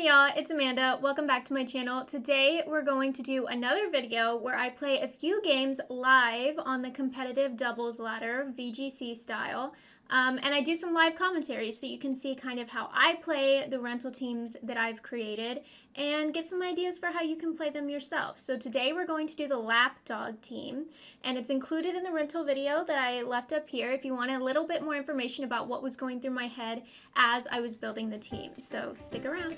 Hey y'all, it's Amanda. Welcome back to my channel. Today we're going to do another video where I play a few games live on the competitive doubles ladder, VGC style. And I do some live commentary so that you can see kind of how I play the rental teams that I've created and get some ideas for how you can play them yourself. So today we're going to do the LapDog team, and it's included in the rental video that I left up here if you want a little bit more information about what was going through my head as I was building the team. So stick around.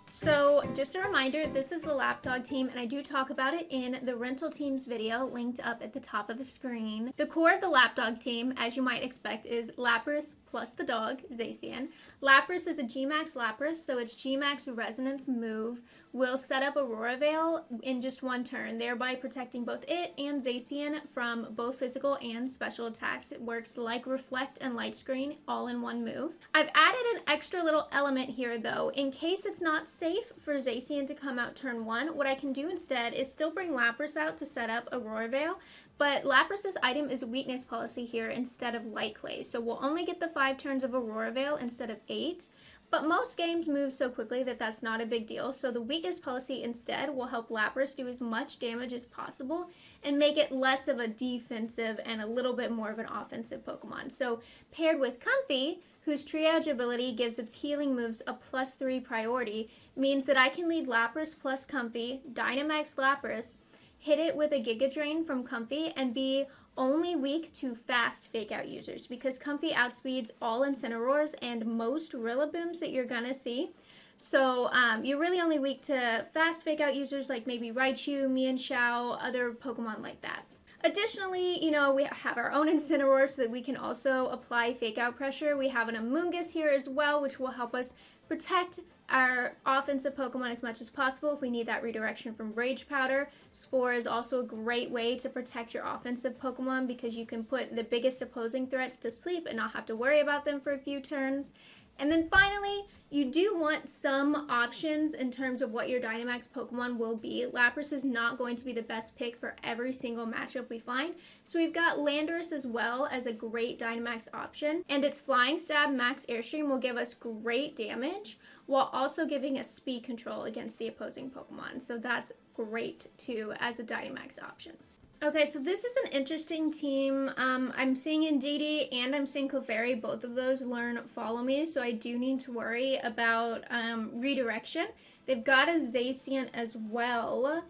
So just a reminder, this is the LapDog team, and I do talk about it in the rental teams video linked up at the top of the screen. The core of the LapDog team, as you might expect, is Lapras plus the dog, Zacian. Lapras is a G-Max Lapras, so its G-Max Resonance move will set up Aurora Veil in just one turn, thereby protecting both it and Zacian from both physical and special attacks. It works like Reflect and Light Screen all in one move. I've added an extra little element here though, in case it's not safe for Zacian to come out turn one. What I can do instead is still bring Lapras out to set up Aurora Veil, but Lapras's item is weakness policy here instead of Light Clay, so we'll only get the 5 turns of Aurora Veil instead of 8. But most games move so quickly that that's not a big deal, so the weakness policy instead will help Lapras do as much damage as possible and make it less of a defensive and a little bit more of an offensive Pokemon. So paired with Comfy, whose triage ability gives its healing moves a +3 priority, means that I can lead Lapras plus Comfy, Dynamax Lapras, hit it with a Giga Drain from Comfy, and be only weak to fast fake out users because Comfy outspeeds all Incineroars and most Rillabooms that you're gonna see. So you're really only weak to fast fake out users like maybe Raichu, Mienshao, other Pokemon like that. Additionally, you know, we have our own Incineroar so that we can also apply fake out pressure. We have an Amoonguss here as well, which will help us protect our offensive Pokemon as much as possible if we need that redirection from Rage Powder. Spore is also a great way to protect your offensive Pokemon because you can put the biggest opposing threats to sleep and not have to worry about them for a few turns. And then finally, you do want some options in terms of what your Dynamax Pokemon will be. Lapras is not going to be the best pick for every single matchup we find, so we've got Landorus as well as a great Dynamax option, and its Flying Stab Max Airstream will give us great damage while also giving us speed control against the opposing Pokemon, so that's great too as a Dynamax option. Okay, so this is an interesting team. I'm seeing Indeedee and I'm seeing Clefairy. Both of those learn Follow Me, so I do need to worry about redirection. They've got a Zacian as well.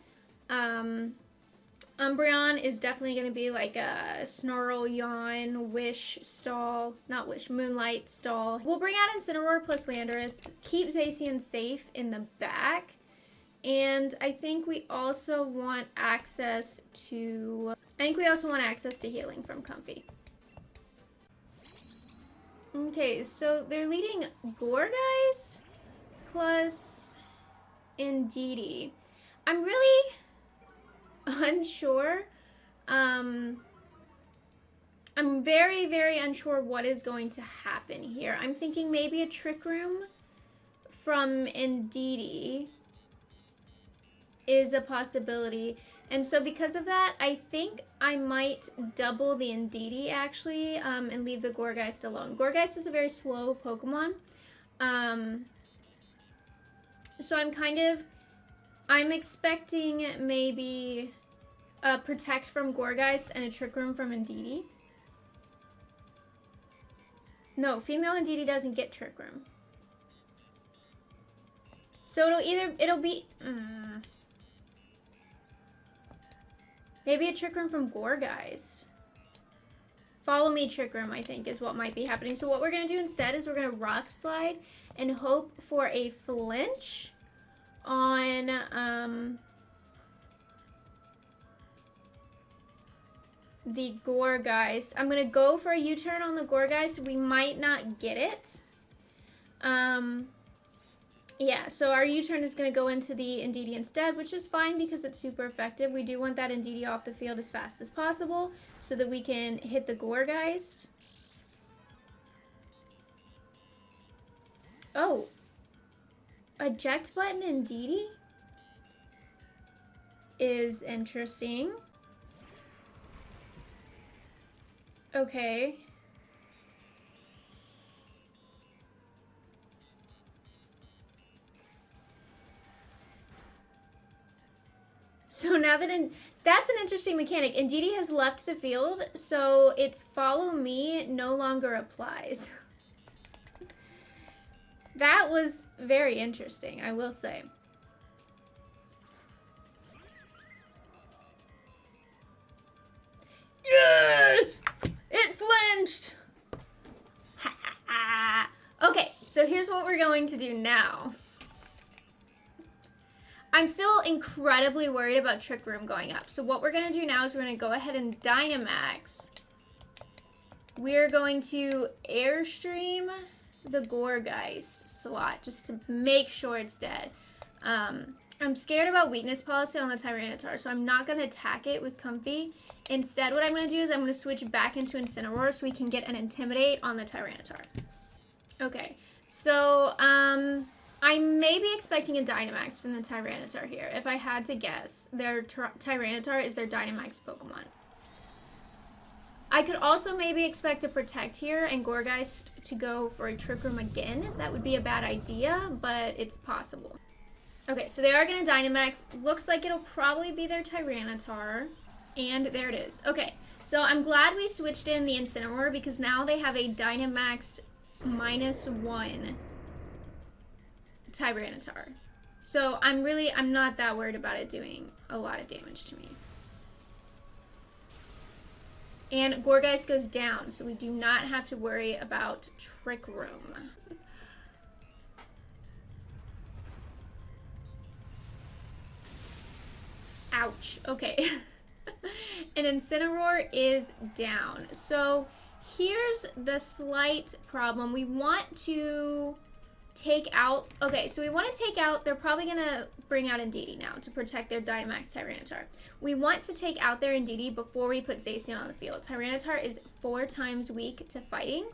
Umbreon is definitely going to be like a Snarl, Yawn, Wish, Stall, not Wish, Moonlight, Stall. We'll bring out Incineroar plus Landorus, keep Zacian safe in the back. And I think we also want access to healing from Comfy. Okay, so they're leading Gourgeist plus Indeedee. I'm really unsure. I'm very, very unsure what is going to happen here. I'm thinking maybe a Trick Room from Indeedee is a possibility, and so because of that, I think I might double the Indeedee actually, and leave the Gourgeist alone. Gourgeist is a very slow Pokemon, so I'm expecting maybe a Protect from Gourgeist and a Trick Room from Indeedee. No, female Indeedee doesn't get Trick Room. So it'll be maybe a Trick Room from Gourgeist. Follow Me Trick Room, I think, is what might be happening. So what we're going to do instead is we're going to Rock Slide and hope for a flinch on the Gourgeist. I'm going to go for a U-turn on the Gourgeist. We might not get it. Yeah, so our U-turn is going to go into the Indeedee instead, which is fine because it's super effective. We do want that Indeedee off the field as fast as possible so that we can hit the Gourgeist. Oh, eject button Indeedee is interesting. Okay. So now that that's an interesting mechanic. Indeedee has left the field, so its follow me no longer applies. That was very interesting, I will say. Yes! It flinched! Okay, so here's what we're going to do now. I'm still incredibly worried about Trick Room going up. So what we're going to do now is we're going to go ahead and Dynamax. We're going to Airstream the Gourgeist slot just to make sure it's dead. I'm scared about weakness policy on the Tyranitar, so I'm not going to attack it with Comfy. Instead, what I'm going to do is I'm going to switch back into Incineroar so we can get an Intimidate on the Tyranitar. Okay, so I may be expecting a Dynamax from the Tyranitar here. If I had to guess, their Tyranitar is their Dynamax Pokemon. I could also maybe expect a Protect here and Gourgeist to go for a Trick Room again. That would be a bad idea, but it's possible. Okay, so they are going to Dynamax. Looks like it'll probably be their Tyranitar. And there it is. Okay, so I'm glad we switched in the Incineroar because now they have a Dynamaxed -1 Tyranitar. So I'm not that worried about it doing a lot of damage to me. And Gourgeist goes down, so we do not have to worry about Trick Room. Ouch. Okay. And Incineroar is down. So here's the slight problem. We want to take out... Okay, so we want to take out... They're probably going to bring out Indeedee now to protect their Dynamax Tyranitar. We want to take out their Indeedee before we put Zacian on the field. Tyranitar is 4 times weak to fighting,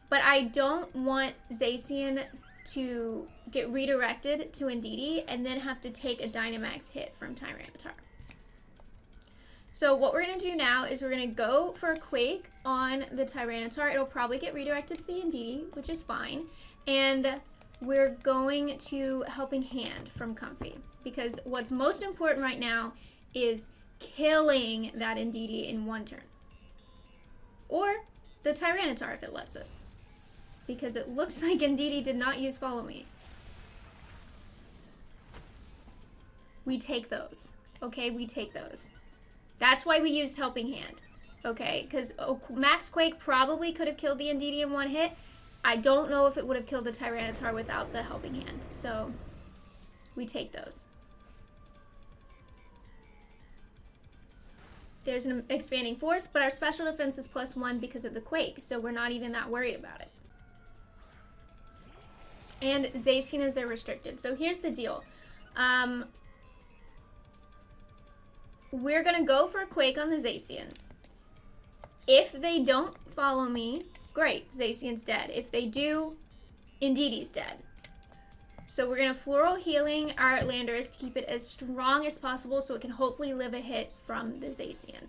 but I don't want Zacian to get redirected to Indeedee and then have to take a Dynamax hit from Tyranitar. So what we're going to do now is we're going to go for a Quake on the Tyranitar. It'll probably get redirected to the Indeedee, which is fine. And we're going to Helping Hand from Comfy. Because what's most important right now is killing that Indeedee in 1 turn. Or the Tyranitar if it lets us. Because it looks like Indeedee did not use Follow Me. We take those. Okay, we take those. That's why we used Helping Hand. Okay, because Max Quake probably could have killed the Indeedee in 1 hit. I don't know if it would have killed the Tyranitar without the Helping Hand. So, we take those. There's an Expanding Force, but our special defense is +1 because of the Quake, so we're not even that worried about it. And Zacian is their restricted. So here's the deal. We're going to go for a Quake on the Zacian. If they don't follow me, great, Zacian's dead. If they do, Indeedee's dead. So we're going to Floral Healing our Landorus to keep it as strong as possible so it can hopefully live a hit from the Zacian.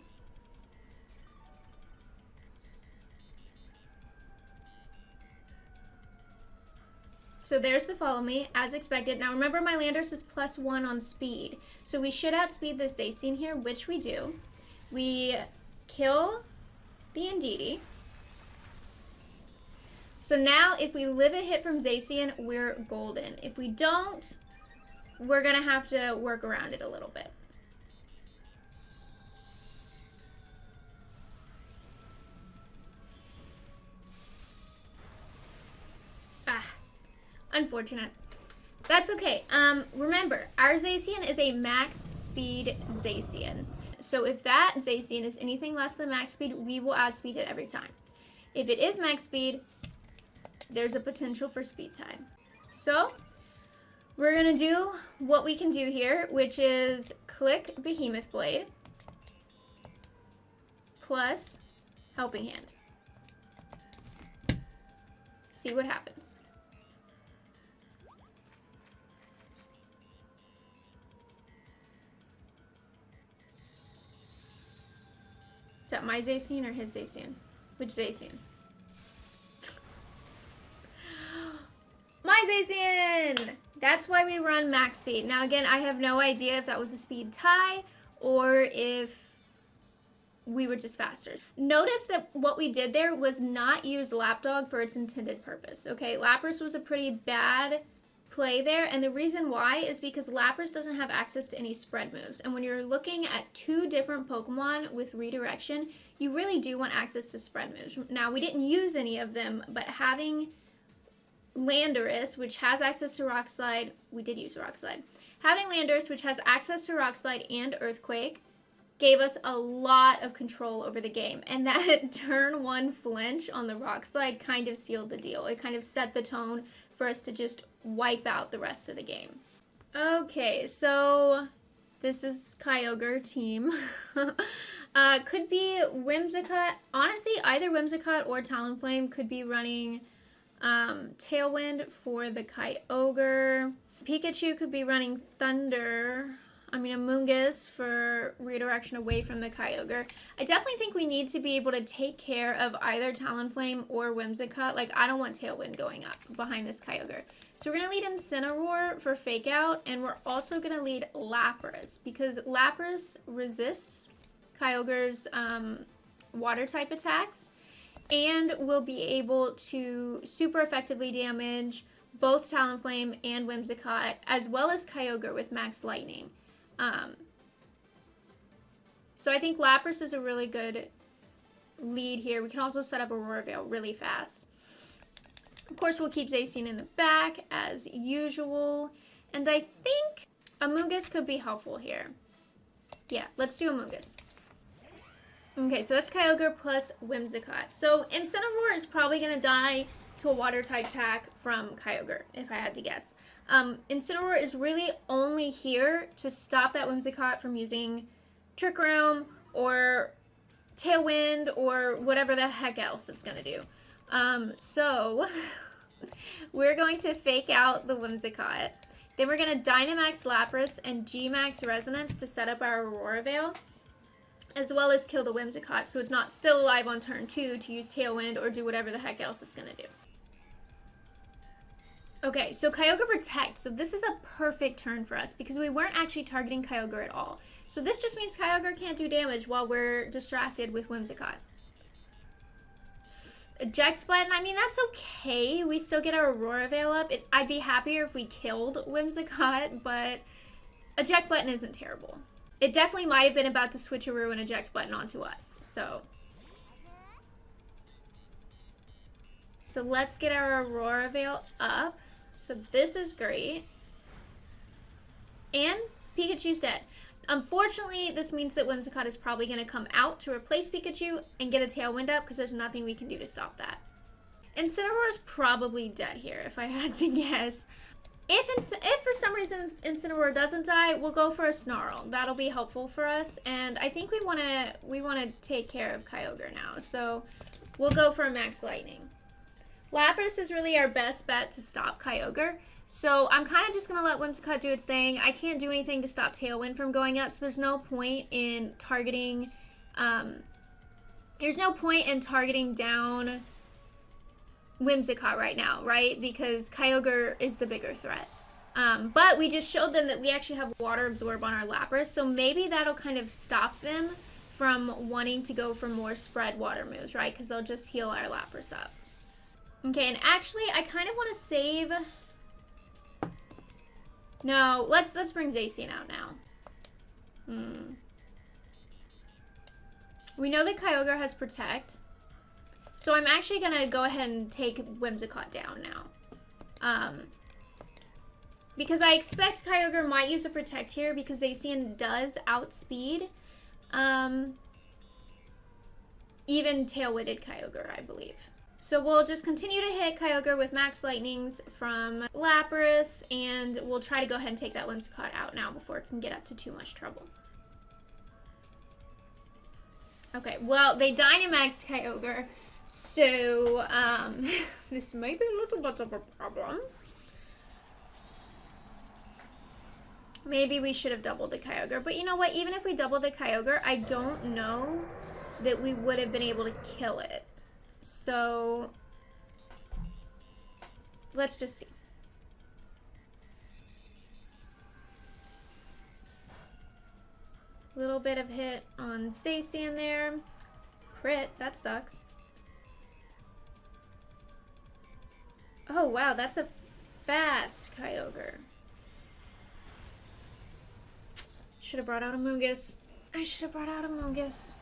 So there's the Follow Me, as expected. Now remember my Landorus is +1 on speed. So we should outspeed the Zacian here, which we do. We kill the Indeedee. So now if we live a hit from Zacian, we're golden. If we don't, we're going to have to work around it a little bit. Unfortunate. That's okay. Remember, our Zacian is a max speed Zacian. So if that Zacian is anything less than max speed, we will outspeed it every time. If it is max speed, there's a potential for speed time. So we're going to do what we can do here, which is click Behemoth Blade plus Helping Hand. See what happens. Is that my Zacian or his Zacian? Which Zacian? My Zacian! That's why we run max speed. Now again, I have no idea if that was a speed tie or if we were just faster. Notice that what we did there was not use LapDog for its intended purpose, okay? Lapras was a pretty bad play there, and the reason why is because Lapras doesn't have access to any spread moves, and when you're looking at two different Pokemon with redirection, you really do want access to spread moves. Now, we didn't use any of them, but having Landorus, which has access to Rock Slide, we did use Rock Slide. Having Landorus, which has access to Rock Slide and Earthquake, gave us a lot of control over the game. And that turn 1 flinch on the Rock Slide kind of sealed the deal. It kind of set the tone for us to just wipe out the rest of the game. Okay, so this is Kyogre team. Could be Whimsicott. Honestly, either Whimsicott or Talonflame could be running Tailwind for the Kyogre. Pikachu could be running Thunder. Amoonguss for redirection away from the Kyogre. I definitely think we need to be able to take care of either Talonflame or Whimsicott. Like, I don't want Tailwind going up behind this Kyogre. So we're going to lead Incineroar for Fake Out, and we're also going to lead Lapras, because Lapras resists Kyogre's water type attacks, and will be able to super effectively damage both Talonflame and Whimsicott, as well as Kyogre with Max Lightning. So I think Lapras is a really good lead here. We can also set up Aurora Veil really fast. Of course, we'll keep Zacian in the back as usual. And I think Amoonguss could be helpful here. Yeah, let's do Amoonguss. Okay, so that's Kyogre plus Whimsicott. So Incineroar is probably going to die to a water type attack from Kyogre, if I had to guess. Incineroar is really only here to stop that Whimsicott from using Trick Room or Tailwind or whatever the heck else it's going to do. So we're going to fake out the Whimsicott. Then we're going to Dynamax Lapras and G-Max Resonance to set up our Aurora Veil, as well as kill the Whimsicott so it's not still alive on turn 2 to use Tailwind or do whatever the heck else it's going to do. Okay, so Kyogre Protect. So this is a perfect turn for us because we weren't actually targeting Kyogre at all. So this just means Kyogre can't do damage while we're distracted with Whimsicott. Eject button, that's okay. We still get our Aurora Veil up. I'd be happier if we killed Whimsicott, but eject button isn't terrible. It definitely might have been about to switcheroo an eject button onto us, so let's get our Aurora Veil up. So this is great. And Pikachu's dead. Unfortunately, this means that Whimsicott is probably going to come out to replace Pikachu and get a Tailwind up because there's nothing we can do to stop that. Incineroar is probably dead here, if I had to guess. If for some reason Incineroar doesn't die, we'll go for a Snarl. That'll be helpful for us, and I think we want to take care of Kyogre now, so we'll go for a Max Lightning. Lapras is really our best bet to stop Kyogre, so I'm kind of just going to let Whimsicott do its thing. I can't do anything to stop Tailwind from going up, so there's no point in targeting, down Whimsicott right now, right? Because Kyogre is the bigger threat. But we just showed them that we actually have Water Absorb on our Lapras, so maybe that'll kind of stop them from wanting to go for more spread water moves, right? Because they'll just heal our Lapras up. Okay, and actually, I kind of want to save... No, let's bring Zacian out now. We know that Kyogre has Protect. So I'm actually going to go ahead and take Whimsicott down now. Because I expect Kyogre might use a Protect here because Zacian does outspeed even Tailwinded Kyogre, I believe. So we'll just continue to hit Kyogre with Max Lightnings from Lapras, and we'll try to go ahead and take that Whimsicott out now before it can get up to too much trouble. Okay, well, they Dynamaxed Kyogre. So, this might be a little bit of a problem. Maybe we should have doubled the Kyogre. But you know what? Even if we doubled the Kyogre, I don't know that we would have been able to kill it. So, let's just see. Little bit of hit on Stacey in there. Crit, that sucks. Oh wow, that's a fast Kyogre. Should have brought out a Mungus. I should have brought out a Mungus.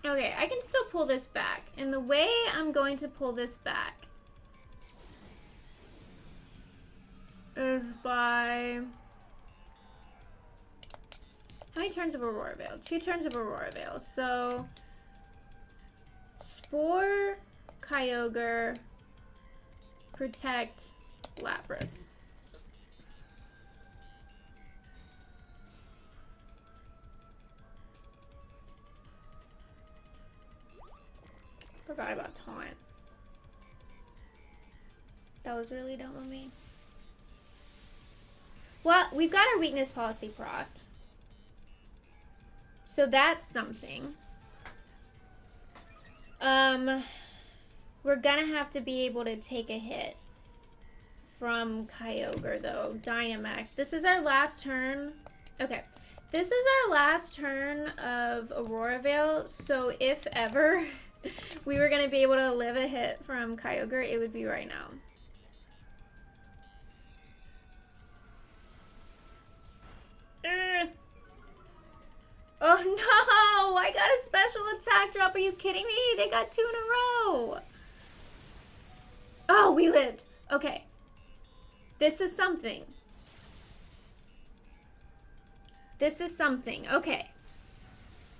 Okay, I can still pull this back. And the way I'm going to pull this back is by... How many turns of Aurora Veil? 2 turns of Aurora Veil. So, Spore, Kyogre, Protect, Lapras. Forgot about Taunt. That was really dumb of me. Well, we've got our weakness policy procced. So that's something. We're gonna have to be able to take a hit from Kyogre though. Dynamax. This is our last turn. Okay. This is our last turn of Aurora Veil, so if ever we were gonna be able to live a hit from Kyogre, it would be right now. Oh no! I got a special attack drop. Are you kidding me? They got 2 in a row. Oh, we lived. Okay. This is something. This is something. Okay.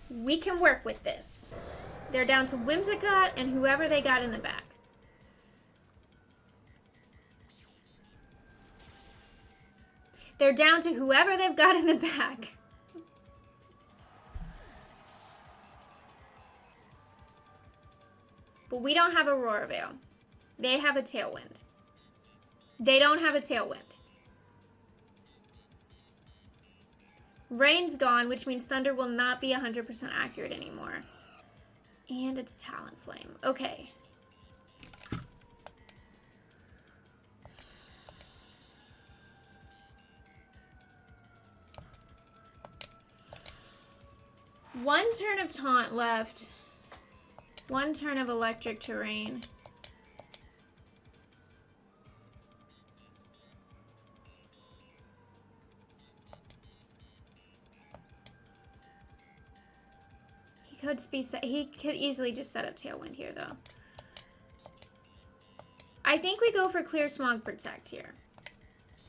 We can work with this. They're down to Whimsicott and whoever they got in the back. They're down to whoever they've got in the back. But we don't have Aurora Veil. They have a Tailwind. They don't have a Tailwind. Rain's gone, which means Thunder will not be 100% accurate anymore. And it's Talonflame. Okay. One turn of Taunt left. 1 turn of Electric Terrain. He could easily just set up Tailwind here, though. I think we go for Clear Smog Protect here.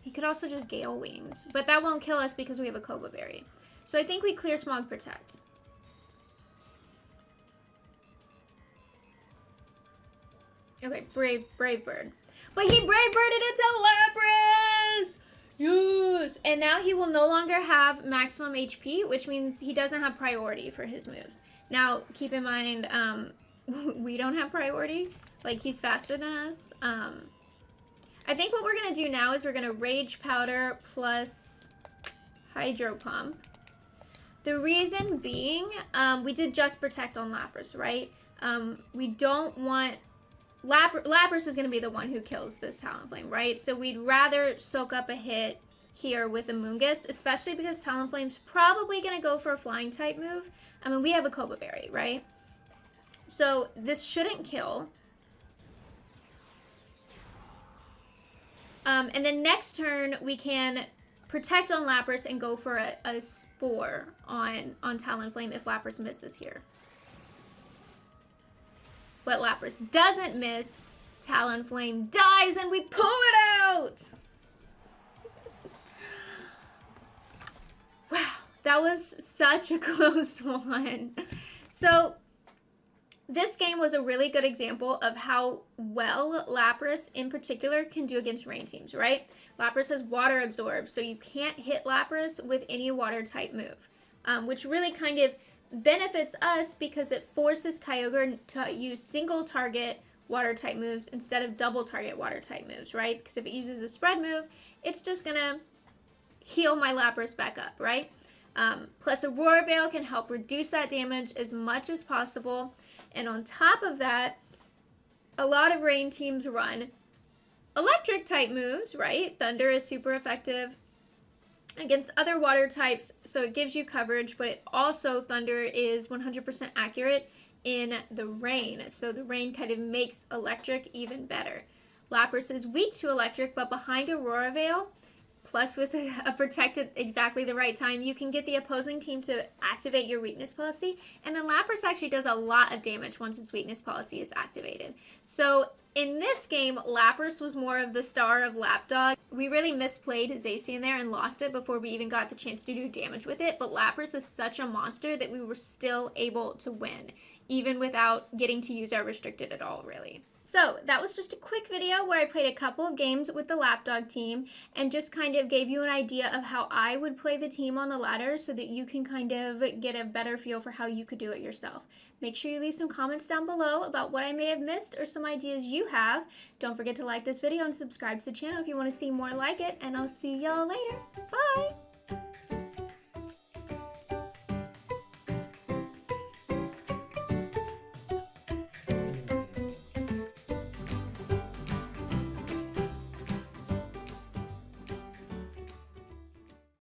He could also just Gale Wings, but that won't kill us because we have a Koba Berry. So I think we Clear Smog Protect. Okay, Brave Bird. But he Brave Birded into Lapras! Yes! And now he will no longer have maximum HP, which means he doesn't have priority for his moves. Now, keep in mind, we don't have priority. Like, he's faster than us. I think what we're going to do now is we're going to Rage Powder plus Hydro Pump. The reason being, we did just Protect on Lapras, right? We don't want... Lapras is going to be the one who kills this Talonflame, right? So we'd rather soak up a hit here with a Mungus, especially because Talonflame's probably going to go for a Flying type move. I mean, we have a Koba Berry, right? So this shouldn't kill. And then next turn, we can Protect on Lapras and go for a Spore on Talonflame if Lapras misses here. But Lapras doesn't miss, Talonflame dies, and we pull it out! Wow, that was such a close one. So, this game was a really good example of how well Lapras, in particular, can do against rain teams, right? Lapras has Water Absorb, so you can't hit Lapras with any Water-type move, which really kind of benefits us because it forces Kyogre to use single target water type moves instead of double target water type moves, right? Because if it uses a spread move, it's just gonna heal my Lapras back up, right? Plus Aurora Veil can help reduce that damage as much as possible. And on top of that, a lot of rain teams run electric type moves, right? Thunder is super effective against other water types, so it gives you coverage, but it also, Thunder is 100% accurate in the rain, so the rain kind of makes electric even better. Lapras is weak to electric, but behind Aurora Veil, plus with a protected exactly the right time, you can get the opposing team to activate your weakness policy, and then Lapras actually does a lot of damage once its weakness policy is activated. So in this game, Lapras was more of the star of LapDog. We really misplayed Zacian there and lost it before we even got the chance to do damage with it, but Lapras is such a monster that we were still able to win, even without getting to use our restricted at all, really. So that was just a quick video where I played a couple of games with the LapDog team and just kind of gave you an idea of how I would play the team on the ladder so that you can kind of get a better feel for how you could do it yourself. Make sure you leave some comments down below about what I may have missed or some ideas you have. Don't forget to like this video and subscribe to the channel if you want to see more like it, and I'll see y'all later. Bye!